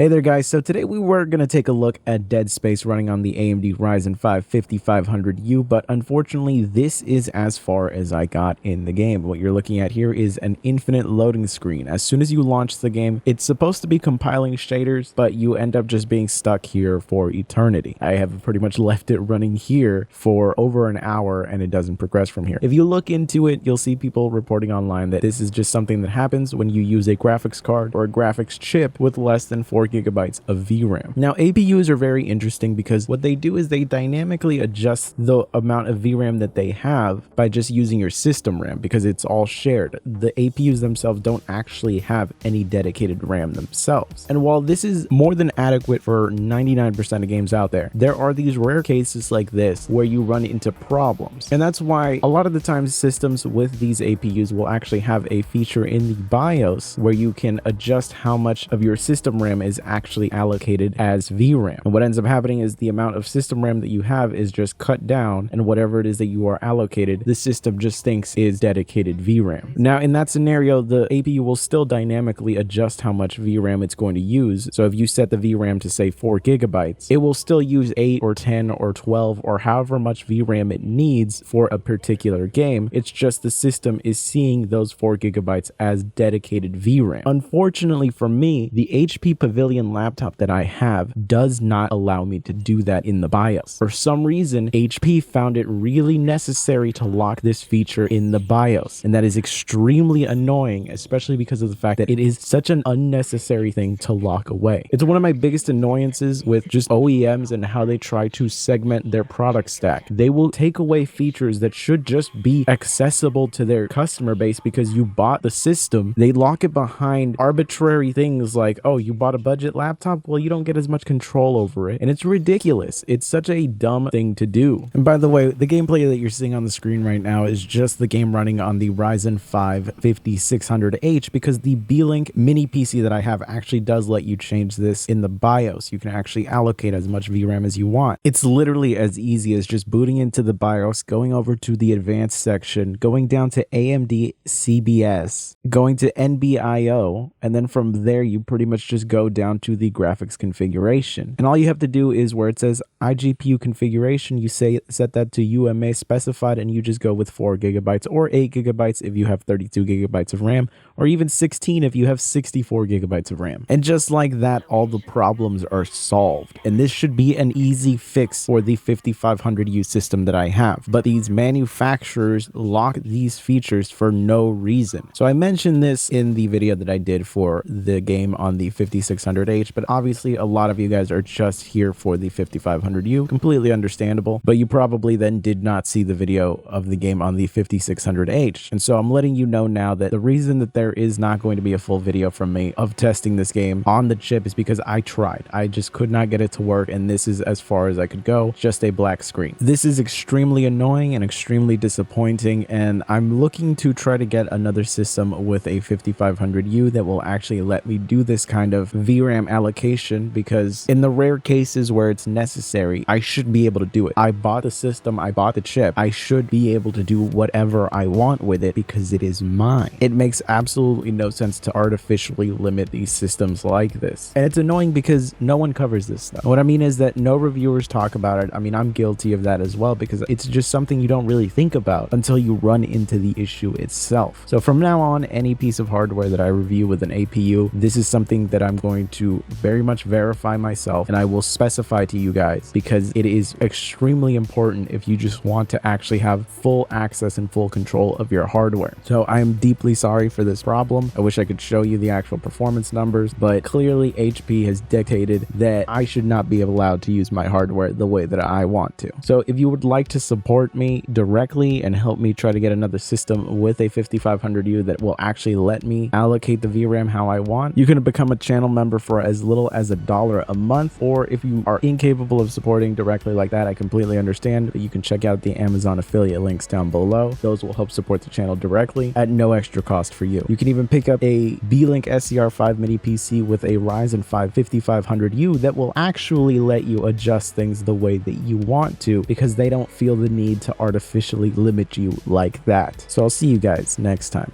Hey there guys, so today we were going to take a look at Dead Space running on the AMD Ryzen 5 5500U, but unfortunately this is as far as I got in the game. What you're looking at here is an infinite loading screen. As soon as you launch the game, it's supposed to be compiling shaders, but you end up just being stuck here for eternity. I have pretty much left it running here for over an hour and it doesn't progress from here. If you look into it, you'll see people reporting online that this is just something that happens when you use a graphics card or a graphics chip with less than 4 gigabytes of VRAM. Now, APUs are very interesting because what they do is they dynamically adjust the amount of VRAM that they have by just using your system RAM because it's all shared. The APUs themselves don't actually have any dedicated RAM themselves. And while this is more than adequate for 99% of games out there, there are these rare cases like this where you run into problems. And that's why a lot of the times systems with these APUs will actually have a feature in the BIOS where you can adjust how much of your system RAM is actually allocated as VRAM. And what ends up happening is the amount of system RAM that you have is just cut down, and whatever it is that you are allocated, the system just thinks is dedicated VRAM. Now, in that scenario, the APU will still dynamically adjust how much VRAM it's going to use. So if you set the VRAM to say 4 gigabytes, it will still use 8 or 10 or 12 or however much VRAM it needs for a particular game. It's just the system is seeing those 4 gigabytes as dedicated VRAM. Unfortunately for me, the HP Pavilion laptop that I have does not allow me to do that in the BIOS. For some reason, HP found it really necessary to lock this feature in the BIOS, and that is extremely annoying, especially because of the fact that it is such an unnecessary thing to lock away. It's one of my biggest annoyances with just OEMs and how they try to segment their product stack. They will take away features that should just be accessible to their customer base because you bought the system. They lock it behind arbitrary things like, oh, you bought a budget laptop? Well, you don't get as much control over it. And it's ridiculous. It's such a dumb thing to do. And by the way, the gameplay that you're seeing on the screen right now is just the game running on the Ryzen 5 5600H because the Beelink mini PC that I have actually does let you change this in the BIOS. You can actually allocate as much VRAM as you want. It's literally as easy as just booting into the BIOS, going over to the advanced section, going down to AMD CBS, going to NBIO, and then from there you pretty much just go down to the graphics configuration. And all you have to do is where it says iGPU configuration, you set that to UMA specified, and you just go with 4 gigabytes or 8 gigabytes if you have 32 gigabytes of RAM, or even 16 if you have 64 gigabytes of RAM. And just like that, all the problems are solved. And this should be an easy fix for the 5500U system that I have. But these manufacturers lock these features for no reason. So I mentioned this in the video that I did for the game on the 5600H, but obviously a lot of you guys are just here for the 5500U. Completely understandable. But you probably then did not see the video of the game on the 5600H. And so I'm letting you know now that the reason that there is not going to be a full video from me of testing this game on the chip is because I tried. I just could not get it to work, and this is as far as I could go, just a black screen. This is extremely annoying and extremely disappointing, and I'm looking to try to get another system with a 5500U that will actually let me do this kind of VRAM allocation, because in the rare cases where it's necessary, I should be able to do it. I bought the system, I bought the chip, I should be able to do whatever I want with it because it is mine. It makes absolutely no sense to artificially limit these systems like this. And it's annoying because no one covers this stuff. What I mean is that no reviewers talk about it. I mean, I'm guilty of that as well because it's just something you don't really think about until you run into the issue itself. So from now on, any piece of hardware that I review with an APU, this is something that I'm going to very much verify myself, and I will specify to you guys because it is extremely important if you just want to actually have full access and full control of your hardware. So I am deeply sorry for this problem. I wish I could show you the actual performance numbers, but clearly HP has dictated that I should not be allowed to use my hardware the way that I want to. So if you would like to support me directly and help me try to get another system with a 5500U that will actually let me allocate the VRAM how I want, you can become a channel member for as little as $1 a month. Or if you are incapable of supporting directly like that, I completely understand, but you can check out the Amazon affiliate links down below. Those will help support the channel directly at no extra cost for you. You can even pick up a Beelink SCR5 mini PC with a Ryzen 5 5500U that will actually let you adjust things the way that you want to because they don't feel the need to artificially limit you like that. So I'll see you guys next time.